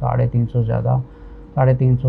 350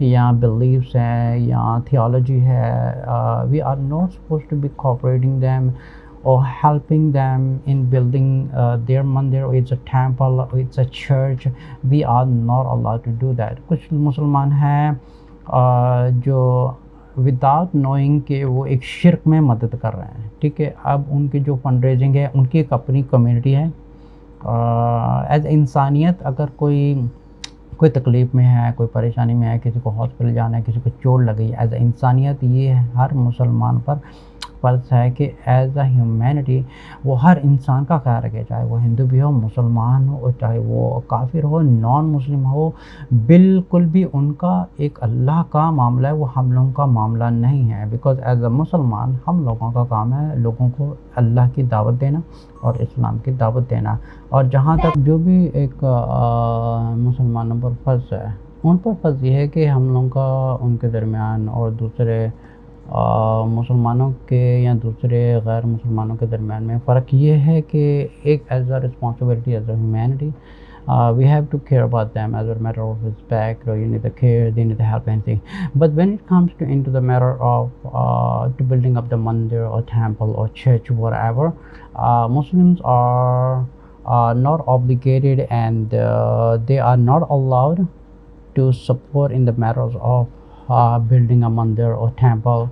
یا بلیفس ہیں یا تھیولوجی ہے. We are not suppose to be cooperating them or helping them in building their mandir, or it's a temple, or it's a church. We are not allowed to do that. کچھ مسلمان ہیں جو without knowing کہ وہ ایک شرک میں مدد کر رہے ہیں. ٹھیک ہے, اب ان کی جو فنڈ ریزنگ ہے ان کی ایک اپنی کمیونٹی ہے. ایز انسانیت اگر کوئی تکلیف میں ہے, کوئی پریشانی میں ہے, کسی کو ہاسپٹل جانا ہے, کسی کو چوٹ لگی ہے, ایز اے انسانیت یہ ہر مسلمان پر فرض ہے کہ ایز اے ہیومینٹی وہ ہر انسان کا خیال رکھے, چاہے وہ ہندو بھی ہو, مسلمان ہو, چاہے وہ کافر ہو, نان مسلم ہو. بالکل بھی ان کا ایک اللہ کا معاملہ ہے, وہ ہم لوگوں کا معاملہ نہیں ہے. بیکاز ایز اے مسلمان ہم لوگوں کا کام ہے لوگوں کو اللہ کی دعوت دینا اور اسلام کی دعوت دینا. اور جہاں تک جو بھی ایک مسلمانوں پر فرض ہے, ان پر فرض یہ ہے کہ ہم لوگوں کا ان کے درمیان اور دوسرے مسلمانوں کے یا دوسرے غیر مسلمانوں کے درمیان میں فرق یہ ہے کہ ایک as a responsibility, as a humanity, we have to care about them as a matter of respect, or you need to care, they need to help, anything. But when it comes to into the matter of to building up the mandir or temple or church, whatever, Muslims are not obligated, and they are not allowed to support in the matters of building a mandir or temple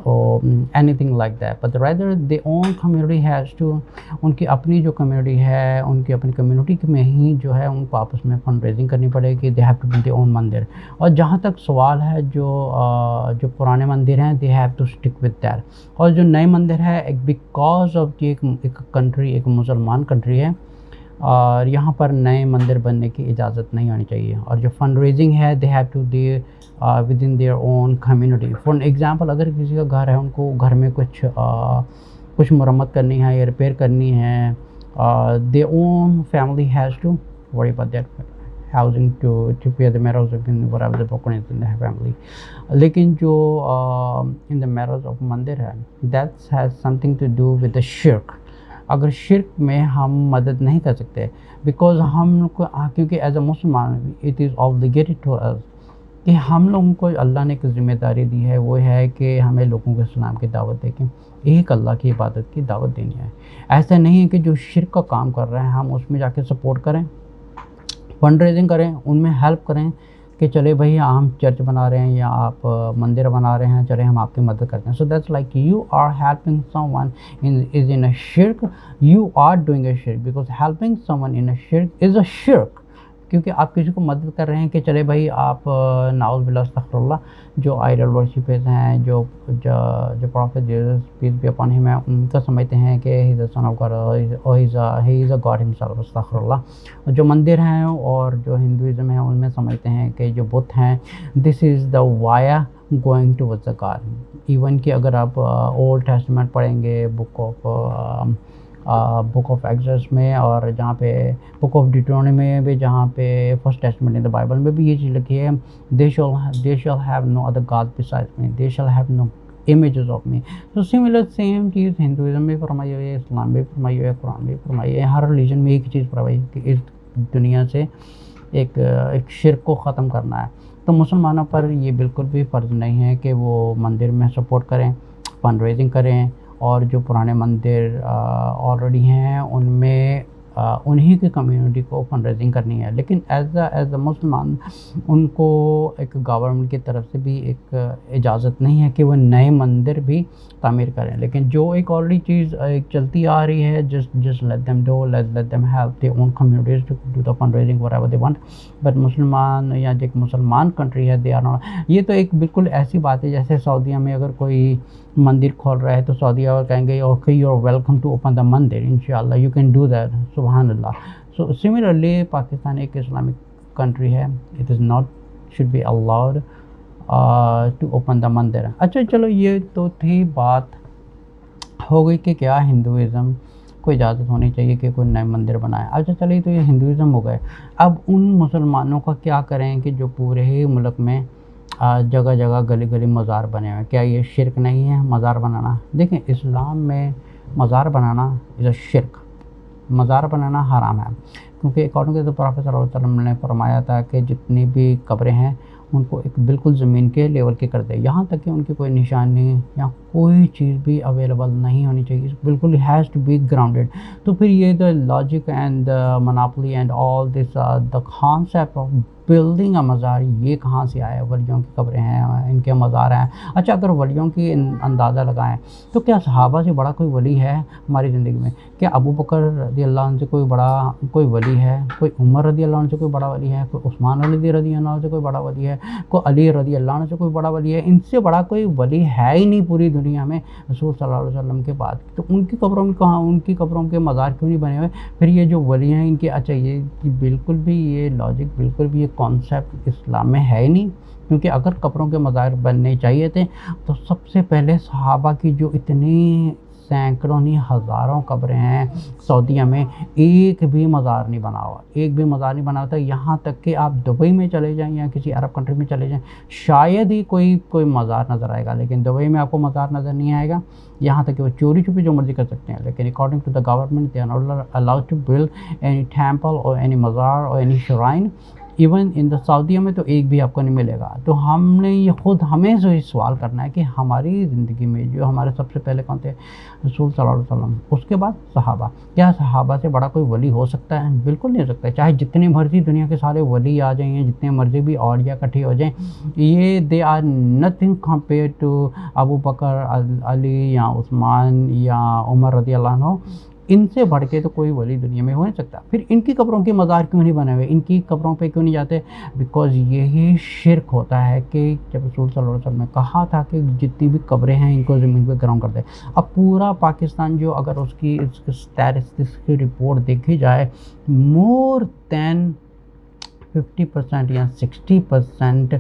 or anything like that. But rather their own community has to, ان کی اپنی جو community ہے, ان کی اپنی community میں ہی جو ہے ان کو آپس میں فنڈ ریزنگ کرنی پڑے گی. they have to build their own مندر. اور جہاں تک سوال ہے جو پرانے مندر ہیں, they have to stick with that. اور جو نئے مندر ہے, بیکاز آف ایک کنٹری, ایک مسلمان کنٹری ہے, اور یہاں پر نئے مندر بننے کی اجازت نہیں ہونی چاہیے. اور جو فنڈ ریزنگ ہے, they have to do within their own community. For example, اگر کسی کا گھر ہے, ان کو گھر میں کچھ مرمت کرنی ہے یا ریپیئر کرنی ہے, their own family has to worry about that housing to pay the matters of whatever the broken is in the family. لیکن جو in the matters of مندر ہے, that has something to do with the shirk. اگر شرک میں ہم مدد نہیں کر سکتے, بیکاز ہم کو, کیونکہ ایز اے مسلمان it is obligated to us کہ ہم لوگوں کو اللہ نے ایک ذمہ داری دی ہے, وہ ہے کہ ہمیں لوگوں کو اسلام کی دعوت دے کے ایک اللہ کی عبادت کی دعوت دینی ہے. ایسا نہیں ہے کہ جو شرک کا کام کر رہے ہیں ہم اس میں جا کے سپورٹ کریں, فنڈ ریزنگ کریں, ان میں ہیلپ کریں کہ چلے بھائی ہم چرچ بنا رہے ہیں یا آپ مندر بنا رہے ہیں, چلے ہم آپ کی مدد کرتے ہیں. So that's like you are helping some one is in a شرک, یو آر ڈوئنگ اے شرک, because helping some one in a شرک از اے شرک. کیونکہ آپ کسی کو مدد کر رہے ہیں کہ چلے بھائی آپ نعوذ باللہ استغفر اللہ, جو آئیڈل ورشپرز ہیں, جو prophet Jesus peace be upon him ہیں, ان کا سمجھتے ہیں کہ he is a son of God, he is a God himself, استغفر اللہ. جو مندر ہیں اور جو ہندوازم ہیں ان میں سمجھتے ہیں کہ جو بت ہیں, this is the way going towards the God. Even کہ اگر آپ اولڈ ٹیسٹمنٹ پڑھیں گے, بک آف ایکسوڈس میں, اور جہاں پہ بک آف ڈیٹرونومی میں بھی, جہاں پہ first testament in the Bible میں بھی یہ چیز لکھی ہے, they shall have no other god besides me, they shall have no images of me. So similar same چیز ہندوازم میں فرمائی ہوئی ہے, اسلام میں فرمائی ہوئی ہے, قرآن میں فرمائی ہے, ہر ریلیجن میں ایک چیز فرمائی ہے کہ اس دنیا سے ایک شرک کو ختم کرنا ہے. تو مسلمانوں پر یہ بالکل بھی فرض نہیں ہے کہ وہ مندر میں سپورٹ کریں, فنڈ ریزنگ کریں, اور جو پرانے مندر آلریڈی ہیں ان میں انہی کی کمیونٹی کو فنڈ ریزنگ کرنی ہے. لیکن ایز اے مسلمان ان کو ایک گورنمنٹ کی طرف سے بھی ایک اجازت نہیں ہے کہ وہ نئے مندر بھی تعمیر کریں. لیکن جو ایک آلریڈی چیز ایک چلتی آ رہی ہے, just let them do, let them help their own communities to do the fundraising whatever they want. But مسلمان یا جو ایک مسلمان کنٹری ہے, they are not. یہ تو ایک بالکل ایسی بات ہے جیسے سعودیہ میں اگر کوئی مندر کھول رہا ہے تو سعودیہ اور کہیں گے okay you are welcome to open the mandir, انشاءاللہ یو کین ڈو دیٹ, سبحان اللہ. سو سملرلی پاکستان ایک اسلامک کنٹری ہے, it is not should be allowed to open the mandir. اچھا چلو یہ تو تھی بات ہو گئی کہ کیا ہندوازم کو اجازت ہونی چاہیے کہ کوئی نئے مندر بنائے. اچھا چلیے تو یہ ہندوازم ہو گئے. اب ان مسلمانوں کا کیا کریں کہ جو پورے ہی ملک میں جگہ جگہ گلی گلی مزار بنے ہوئے, کیا یہ شرک نہیں ہے مزار بنانا؟ دیکھیں اسلام میں مزار بنانا از اے شرک, مزار بنانا حرام ہے. کیونکہ اکارڈنگ ٹو دی پروفیٹ صلی اللہ علیہ وسلم نے فرمایا تھا کہ جتنی بھی قبریں ہیں ان کو ایک بالکل زمین کے لیول کے کر دے، یہاں تک کہ ان کی کوئی نشانی یا کوئی چیز بھی اویلیبل نہیں ہونی چاہیے، بالکل ہیز ٹو بی گراؤنڈیڈ۔ تو پھر یہ the logic and monopoly and all this the concept of building a مزار، یہ کہاں سے آیا؟ ولیوں کی قبریں ہیں، ان کے مزار ہیں۔ اچھا، اگر ولیوں کی اندازہ لگائیں تو کیا صحابہ سے بڑا کوئی ولی ہے ہماری زندگی میں؟ کیا ابو بکر رضی اللہ عنہ سے کوئی ولی ہے؟ کوئی عمر رضی اللہ عنہ سے کوئی بڑا ولی ہے؟ کوئی عثمان رضی اللہ عنہ سے کوئی بڑا ولی ہے؟ کوئی علی رضی اللہ عنہ سے کوئی بڑا ولی ہے؟ ان سے بڑا کوئی ولی ہے ہی نہیں پوری دنیا میں رسول صلی اللہ علیہ وسلم کے بعد۔ تو ان کی قبروں میں کہاں، ان کی قبروں کے مزار کیوں نہیں بنے ہوئے؟ پھر یہ جو ولی ہیں ان کے، اچھا یہ بالکل بھی یہ لاجک، بالکل بھی یہ کانسیپٹ اسلام میں ہے ہی نہیں، کیونکہ اگر قبروں کے مزار بننے چاہیے تھے تو سب سے پہلے صحابہ کی جو اتنی سینکڑوں نہیں ہزاروں قبریں ہیں سعودیہ میں، ایک بھی مزار نہیں بنا ہوا، ایک بھی مزار نہیں بنا ہوتا۔ یہاں تک کہ آپ دبئی میں چلے جائیں یا کسی عرب کنٹری میں چلے جائیں، شاید ہی کوئی مزار نظر آئے گا، لیکن دبئی میں آپ کو مزار نظر نہیں آئے گا۔ یہاں تک کہ وہ چوری چھپی جو مرضی کر سکتے ہیں، لیکن according to the government they are not allowed to build any temple اور اینی مزار اور any shrine. Even in the سعودیہ میں تو ایک بھی آپ کو نہیں ملے گا۔ تو ہم نے یہ خود ہمیں سے یہ سوال کرنا ہے کہ ہماری زندگی میں جو ہمارے سب سے پہلے کون تھے؟ رسول صلی اللہ علیہ وسلم، اس کے بعد صحابہ۔ کیا صحابہ سے بڑا کوئی ولی ہو سکتا ہے؟ بالکل نہیں ہو سکتا ہے، چاہے جتنے مرضی دنیا کے سارے ولی آ جائیں، جتنے مرضی بھی اولیاء اکٹھے ہو جائیں، یہ they are nothing compare to Abu Bakr, Ali یا عثمان یا عمر رضی اللہ عنہ۔ ان سے بڑھ کے تو کوئی ولی دنیا میں ہو نہیں سکتا۔ پھر ان کی قبروں کے مزار کیوں نہیں بنے ہوئے؟ ان کی قبروں پہ کیوں نہیں جاتے؟ بیکاز یہی شرک ہوتا ہے کہ جب رسول صلی اللہ علیہ وسلم نے کہا تھا کہ جتنی بھی قبریں ہیں ان کو زمین پہ گراؤنڈ کر دے۔ اب پورا پاکستان جو اگر اس کی اسٹیٹسٹکس کی رپورٹ دیکھی جائے، مور دین 50% یا 60%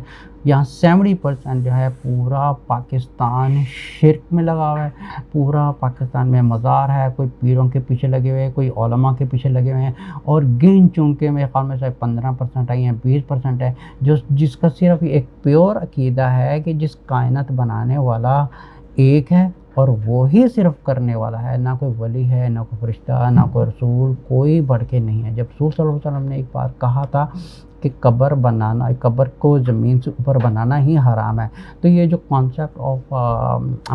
یا 70% جو ہے پورا پاکستان شرک میں لگا ہوا ہے۔ پورا پاکستان میں مزار ہے، کوئی پیروں کے پیچھے لگے ہوئے ہیں، کوئی علماء کے پیچھے لگے ہوئے ہیں، اور گن چن کے میرے خیال میں سے 15% ہے یا 20% ہے جس کا صرف ایک پیور عقیدہ ہے کہ جس کائنات بنانے والا ایک ہے اور وہی صرف کرنے والا ہے، نہ کوئی ولی ہے، نہ کوئی فرشتہ، نہ کوئی رسول، کوئی بڑھ کے نہیں ہے۔ جب رسول صلی اللہ علیہ وسلم نے ایک بار کہا تھا کہ قبر کو زمین سے اوپر بنانا ہی حرام ہے، تو یہ جو کانسیپٹ آف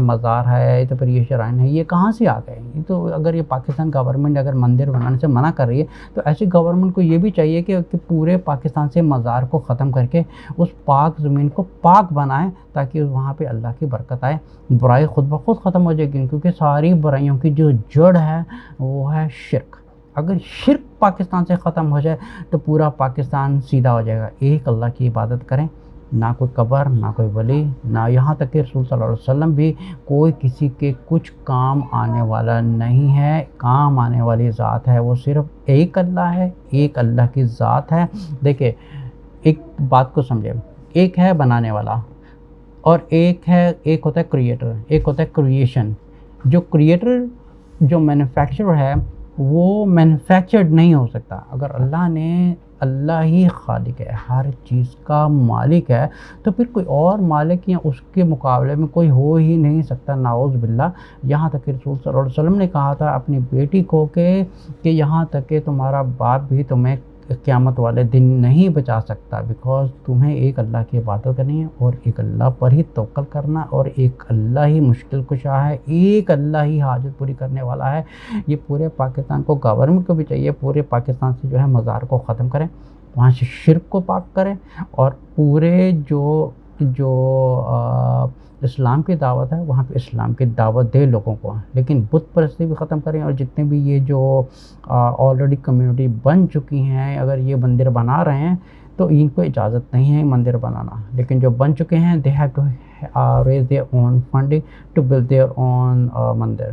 مزار ہے، تو پھر یہ شرائن ہے، یہ کہاں سے آ گئے؟ یہ تو اگر یہ پاکستان گورنمنٹ اگر مندر بنانے سے منع کر رہی ہے تو ایسی گورنمنٹ کو یہ بھی چاہیے کہ پورے پاکستان سے مزار کو ختم کر کے اس پاک زمین کو پاک بنائیں، تاکہ وہاں پہ اللہ کی برکت آئے، برائی خود بخود ختم ہو جائے گی، کیونکہ ساری برائیوں کی جو جڑ ہے وہ ہے شرک۔ اگر شرک پاکستان سے ختم ہو جائے تو پورا پاکستان سیدھا ہو جائے گا۔ ایک اللہ کی عبادت کریں، نہ کوئی قبر، نہ کوئی ولی، نہ یہاں تک کہ رسول صلی اللہ علیہ وسلم بھی کوئی کسی کے کچھ کام آنے والا نہیں ہے۔ کام آنے والی ذات ہے وہ صرف ایک اللہ ہے، ایک اللہ کی ذات ہے۔ دیکھیں ایک بات کو سمجھیں، ایک ہے بنانے والا اور ایک ہوتا ہے کریٹر، ایک ہوتا ہے کریشن۔ جو کریٹر، جو مینوفیکچرر ہے، وہ مینوفیکچرڈ نہیں ہو سکتا۔ اگر اللہ ہی خالق ہے، ہر چیز کا مالک ہے، تو پھر کوئی اور مالک یا اس کے مقابلے میں کوئی ہو ہی نہیں سکتا، نعوذ باللہ۔ یہاں تک کہ رسول صلی اللہ علیہ وسلم نے کہا تھا اپنی بیٹی کو کہ یہاں تک کہ تمہارا باپ بھی تمہیں قیامت والے دن نہیں بچا سکتا، بیکاز تمہیں ایک اللہ کی عبادت کرنی ہے اور ایک اللہ پر ہی توکل کرنا، اور ایک اللہ ہی مشکل کشا ہے، ایک اللہ ہی حاجت پوری کرنے والا ہے۔ یہ پورے پاکستان کو، گورنمنٹ کو بھی چاہیے پورے پاکستان سے جو ہے مزار کو ختم کریں، وہاں سے شرک کو پاک کریں، اور پورے جو اسلام کی دعوت ہے وہاں پہ اسلام کی دعوت دے لوگوں کو، لیکن بت پرستی بھی ختم کریں۔ اور جتنے بھی یہ جو آلریڈی کمیونٹی بن چکی ہیں، اگر یہ مندر بنا رہے ہیں تو ان کو اجازت نہیں ہے مندر بنانا، لیکن جو بن چکے ہیں they have to raise their own funding to build their own مندر۔